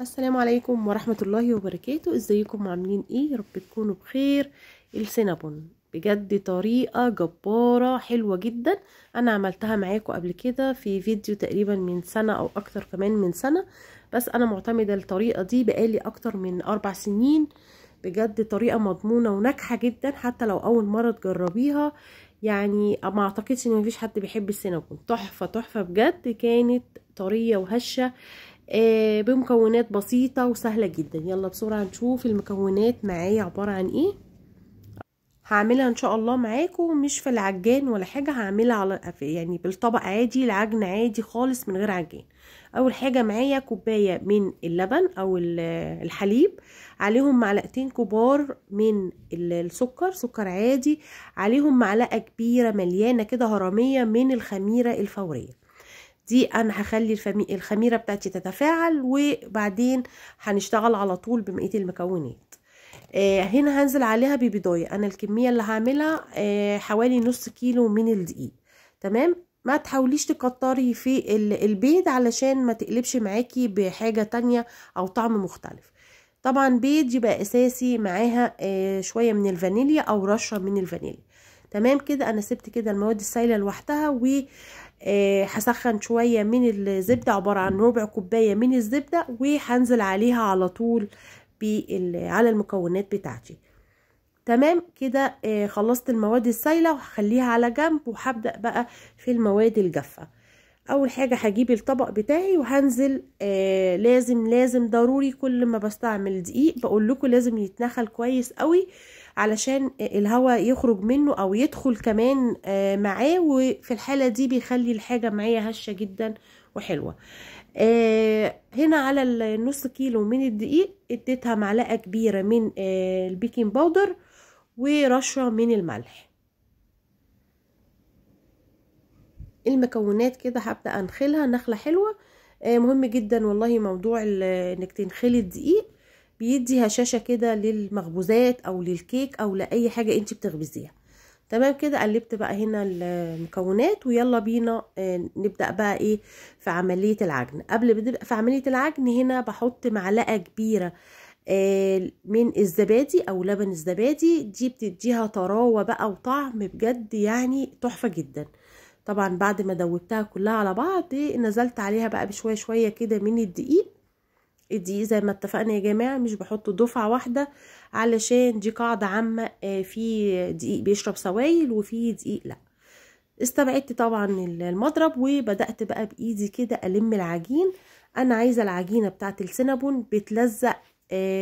السلام عليكم ورحمة الله وبركاته. ازيكم عاملين ايه؟ يا رب تكونوا بخير. السينابون بجد طريقة جبارة حلوة جدا. انا عملتها معاكم قبل كده في فيديو تقريبا من سنة او اكتر كمان من سنة، بس انا معتمدة الطريقة دي بقالي اكتر من 4 سنين. بجد طريقة مضمونة وناجحة جدا حتى لو اول مرة تجربيها. يعني ما اعتقدش ان مفيش حد بيحب السينابون. تحفة تحفة بجد، كانت طرية وهشة بمكونات بسيطة وسهلة جدا. يلا بسرعة نشوف المكونات معايا عبارة عن ايه. هعملها ان شاء الله معاكم مش في العجان ولا حاجة، هعملها على يعني بالطبق عادي، العجن عادي خالص من غير عجان. اول حاجة معايا كوباية من اللبن او الحليب، عليهم معلقتين كبار من السكر، سكر عادي، عليهم معلقة كبيرة مليانة كده هرمية من الخميرة الفورية. دي انا هخلي الخميره بتاعتي تتفاعل، وبعدين هنشتغل على طول ببقيه المكونات. هنا هنزل عليها ببيضايه. انا الكميه اللي هعملها حوالي نص كيلو من الدقيق. تمام، ما تحاوليش تكتري في البيض علشان ما تقلبش معاكي بحاجه تانية او طعم مختلف. طبعا بيض يبقى اساسي، معاها شويه من الفانيليا او رشه من الفانيليا. تمام كده، انا سبت كده المواد السائله لوحدها، و هسخن شوية من الزبدة، عبارة عن ربع كوباية من الزبدة، وهنزل عليها على طول على المكونات بتاعتي. تمام كده، خلصت المواد السائلة وهخليها على جنب، وهبدأ بقى في المواد الجافة. اول حاجة هجيب الطبق بتاعي وهنزل. لازم ضروري كل ما بستعمل دقيق بقول لكم لازم يتنخل كويس قوي علشان الهواء يخرج منه او يدخل كمان معاه، وفي الحالة دي بيخلي الحاجة معايا هشة جدا وحلوة. هنا على النص كيلو من الدقيق اديتها معلقة كبيرة من البيكنج باودر ورشة من الملح. المكونات كده هبدأ انخلها نخلة حلوة. مهم جدا والله موضوع انك تنخلي الدقيق، بيدي هشاشة كده للمخبوزات او للكيك او لأي حاجة انت بتخبزيها. تمام كده، قلبت بقى هنا المكونات، ويلا بينا نبدأ بقى ايه في عملية العجن. قبل ما نبدأ في عملية العجن هنا بحط معلقة كبيرة من الزبادي او لبن الزبادي. دي بتديها طراوة بقى وطعم بجد يعني تحفة جدا. طبعا بعد ما دوبتها كلها على بعض نزلت عليها بقى بشوية شوية كده من الدقيق. الدقيق زي ما اتفقنا يا جماعة مش بحط دفعة واحدة، علشان دي قاعدة عامة، في دقيق بيشرب سوائل وفي دقيق لا. استبعدت طبعا المضرب وبدأت بقى بإيدي كده ألم العجين. أنا عايزة العجينة بتاعت السينابون بتلزق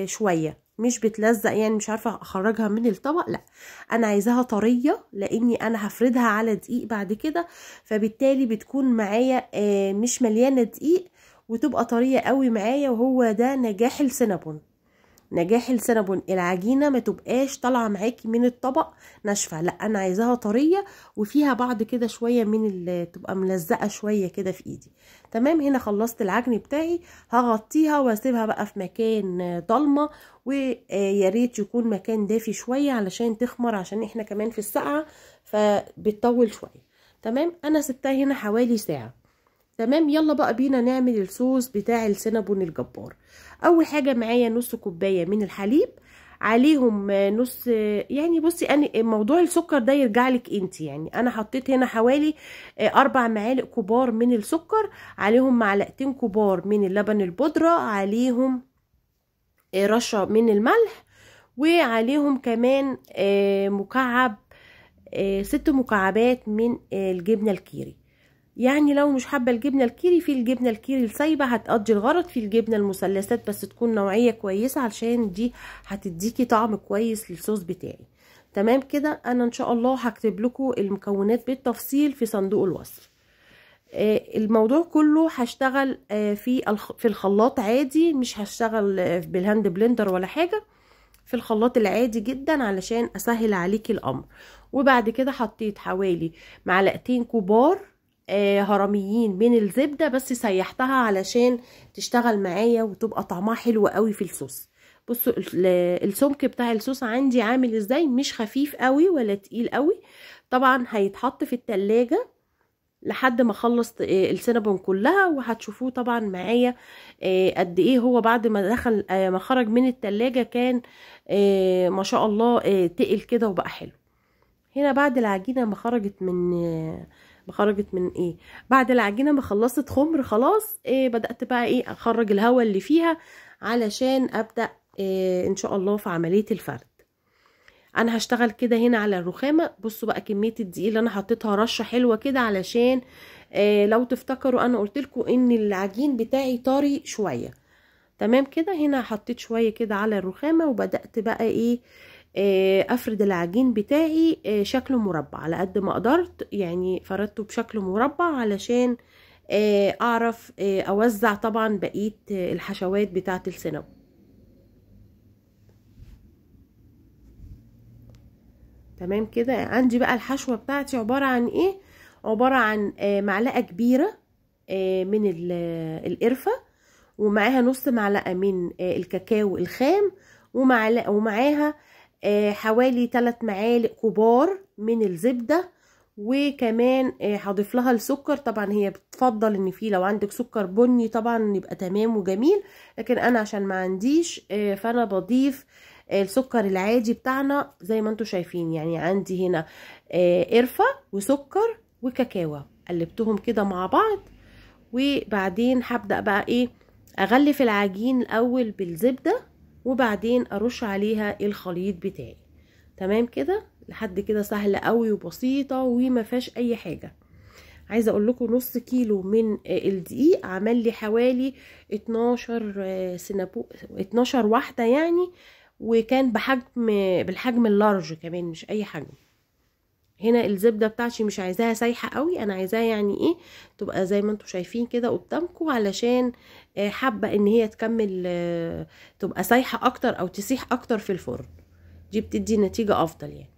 شوية، مش بتلزق يعني مش عارفة أخرجها من الطبق، لا أنا عايزاها طرية، لأني أنا هفردها على دقيق بعد كده، فبالتالي بتكون معايا مش مليانة دقيق وتبقى طرية قوي معايا. وهو ده نجاح السينابون. نجاح السينابون العجينه ما تبقاش طالعه معاكي من الطبق ناشفه، لا انا عايزاها طريه وفيها بعض كده شويه من اللي تبقى ملزقه شويه كده في ايدي. تمام، هنا خلصت العجن بتاعي، هغطيها واسيبها بقى في مكان ضلمه، ويا ريت يكون مكان دافي شويه علشان تخمر، عشان احنا كمان في السقعه فبتطول شويه. تمام، انا سبتها هنا حوالي ساعه. تمام، يلا بقى بينا نعمل الصوص بتاع السينابون الجبار. اول حاجه معايا نص كوبايه من الحليب، عليهم نص، يعني بصي انا موضوع السكر ده يرجع لك انت. يعني انا حطيت هنا حوالي 4 معالق كبار من السكر، عليهم معلقتين كبار من اللبن البودرة، عليهم رشه من الملح، وعليهم كمان مكعب 6 مكعبات من الجبنه الكيري. يعني لو مش حابه الجبنه الكيري، في الجبنه الكيري السايبه هتقضي الغرض، في الجبنه المثلثات بس تكون نوعيه كويسه علشان دي هتديكي طعم كويس للصوص بتاعي. تمام كده، انا ان شاء الله هكتب لكم المكونات بالتفصيل في صندوق الوصف. الموضوع كله هشتغل في الخلاط عادي، مش هشتغل بالهاند بلندر ولا حاجه، في الخلاط العادي جدا علشان اسهل عليكي الامر. وبعد كده حطيت حوالي معلقتين كبار هرميين من الزبدة، بس سيحتها علشان تشتغل معايا وتبقى طعمها حلو قوي في الصوص. بصوا السمك بتاع الصوص عندي عامل ازاي، مش خفيف قوي ولا تقيل قوي. طبعا هيتحط في التلاجة لحد ما اخلص السينابون كلها. وهتشوفوه طبعا معايا قد ايه هو بعد ما دخل ما خرج من التلاجة كان ما شاء الله تقل كده وبقى حلو. هنا بعد العجينة ما خرجت من ايه، بعد العجينة ما خلصت خمر خلاص، بدأت بقى ايه اخرج الهواء اللي فيها علشان ابدأ ان شاء الله في عملية الفرد. انا هشتغل كده هنا على الرخامة. بصوا بقى كمية الدقيق اللي انا حطيتها رشة حلوة كده، علشان لو تفتكروا انا قلت لكم ان العجين بتاعي طري شوية. تمام كده. هنا حطيت شوية كده على الرخامة، وبدأت بقى ايه افرد العجين بتاعي شكله مربع على قد ما قدرت، يعني فردته بشكل مربع علشان اعرف اوزع طبعا بقية الحشوات بتاعة السينابون. تمام كده. عندي بقى الحشوة بتاعتي عبارة عن ايه، عبارة عن معلقة كبيرة من القرفة، ومعاها نص معلقة من الكاكاو الخام، ومعاها حوالي 3 معالق كبار من الزبدة، وكمان هضيف لها السكر. طبعا هي بتفضل ان في لو عندك سكر بني طبعا يبقى تمام وجميل، لكن انا عشان ما عنديش فانا بضيف السكر العادي بتاعنا زي ما انتم شايفين. يعني عندي هنا قرفة وسكر وكاكاو، قلبتهم كده مع بعض. وبعدين هبدأ بقى ايه اغلف العجين الاول بالزبدة، وبعدين ارش عليها الخليط بتاعي. تمام كده. لحد كده سهلة قوي وبسيطة وما فيهاش اي حاجة. عايزة اقول لكم نص كيلو من الدقيق عمل لي حوالي 12 واحدة يعني، وكان بالحجم اللارج كمان، مش اي حجم. هنا الزبدة بتاعتي مش عايزاها سايحة قوي، انا عايزاها يعني ايه تبقى زي ما انتم شايفين كده قدامكم، علشان حابة ان هي تكمل تبقى سايحة اكتر او تسيح اكتر في الفرن. دي بتدي نتيجة افضل يعني.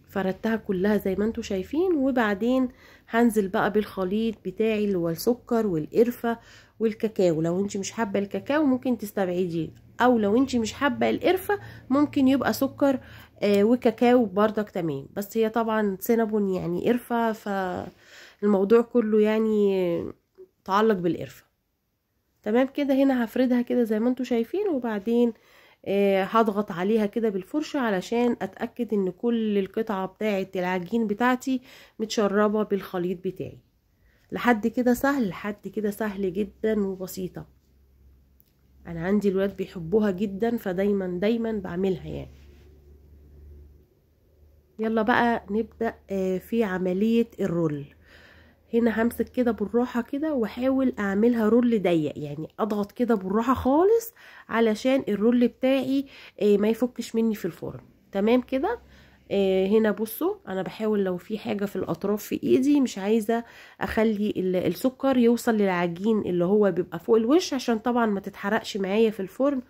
فردتها كلها زي ما انتم شايفين، وبعدين هنزل بقى بالخليط بتاعي اللي هو السكر والقرفة والكاكاو. لو انت مش حابة الكاكاو ممكن تستبعديه، او لو انت مش حابة القرفة ممكن يبقى سكر وكاكاو بردك تمام. بس هي طبعا سينابون يعني قرفة، فالموضوع كله يعني تعلق بالقرفة. تمام كده. هنا هفردها كده زي ما انتم شايفين، وبعدين هضغط عليها كده بالفرشة علشان اتأكد ان كل القطعة بتاعة العجين بتاعتي متشربة بالخليط بتاعي. لحد كده سهل جدا وبسيطة. انا عندي الولاد بيحبوها جدا، فدايما بعملها يعني. يلا بقى نبدأ في عملية الرول. هنا همسك كده بالراحة كده واحاول اعملها رول ضيق، يعني اضغط كده بالراحة خالص علشان الرول بتاعي ما يفكش مني في الفرن. تمام كده. هنا بصوا انا بحاول لو في حاجة في الاطراف في ايدي، مش عايزة اخلي السكر يوصل للعجين اللي هو بيبقى فوق الوش، عشان طبعا ما تتحرقش معايا في الفرن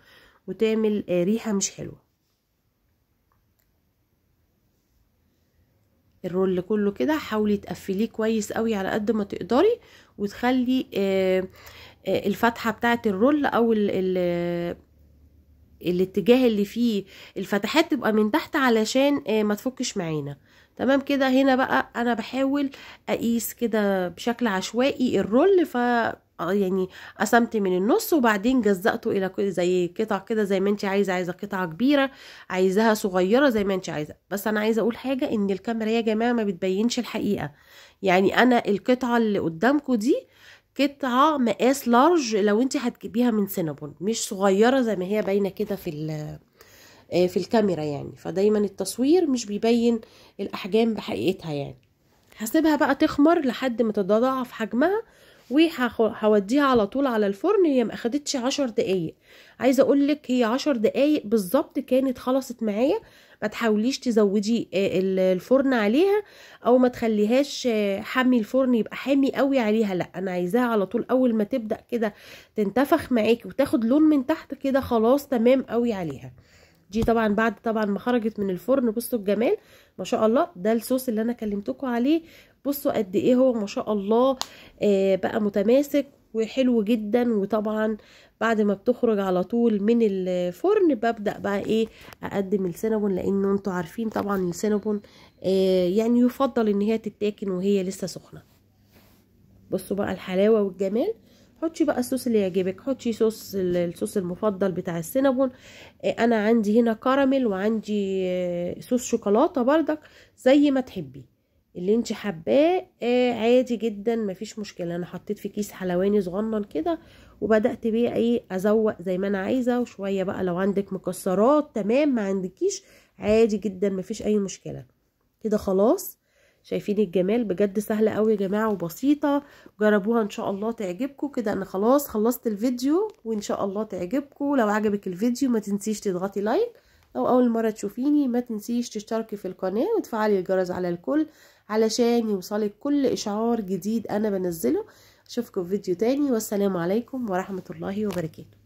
وتعمل ريحة مش حلوة. الرول كله كده حاولي تقفليه كويس قوي على قد ما تقدري، وتخلي الفتحة بتاعة الرول او الاتجاه اللي فيه الفتحات تبقى من تحت علشان ما تفكش معانا. تمام كده. هنا بقى انا بحاول اقيس كده بشكل عشوائي الرول، يعني قسمت من النص وبعدين جزأته الى زي قطع كده زي ما انت عايزه قطعه كبيره، عايزاها صغيره زي ما انت عايزه. بس انا عايزه اقول حاجه، ان الكاميرا يا جماعه ما بتبينش الحقيقه. يعني انا القطعه اللي قدامكم دي قطعه مقاس لارج لو انت هتجيبيها من سينابون، مش صغيره زي ما هي باينه كده في الكاميرا يعني. فدايما التصوير مش بيبين الاحجام بحقيقتها يعني. هسيبها بقى تخمر لحد ما تتضاعف حجمها، وهوديها على طول على الفرن. هي ما اخدتش 10 دقايق، عايزه اقول لك هي 10 دقايق بالظبط كانت خلصت معايا. ما تحاوليش تزودي الفرن عليها، او ما تخليهاش حامي الفرن يبقى حامي قوي عليها، لا انا عايزاها على طول اول ما تبدا كده تنتفخ معاكي وتاخد لون من تحت كده خلاص تمام قوي عليها. دي طبعا بعد طبعا ما خرجت من الفرن. بصوا الجمال ما شاء الله. ده الصوص اللي انا كلمتكم عليه. بصوا قد ايه هو ما شاء الله بقى متماسك وحلو جدا. وطبعا بعد ما بتخرج على طول من الفرن ببدأ بقى ايه اقدم السينابون، لانه انتوا عارفين طبعا السينابون يعني يفضل ان هي تتاكل وهي لسه سخنه. بصوا بقى الحلاوه والجمال. حطي بقى الصوص اللي يعجبك، حطي الصوص المفضل بتاع السينابون. انا عندي هنا كراميل، وعندي صوص شوكولاته بردك، زي ما تحبي اللي انت حباه. عادي جدا مفيش مشكله. انا حطيت في كيس حلواني صغنن كده، وبدات بيه ايه ازوق زي ما انا عايزه. وشويه بقى لو عندك مكسرات تمام، ما عندكيش عادي جدا مفيش اي مشكله. كده خلاص. شايفين الجمال؟ بجد سهله قوي يا جماعه وبسيطه. جربوها ان شاء الله تعجبكم. كده انا خلاص خلصت الفيديو، وان شاء الله تعجبكم. لو عجبك الفيديو ما تنسيش تضغطي لايك. لو اول مره تشوفيني ما تنسيش تشتركي في القناه وتفعلي الجرس على الكل علشان يوصلك كل اشعار جديد انا بنزله. اشوفكم في فيديو تاني، والسلام عليكم ورحمه الله وبركاته.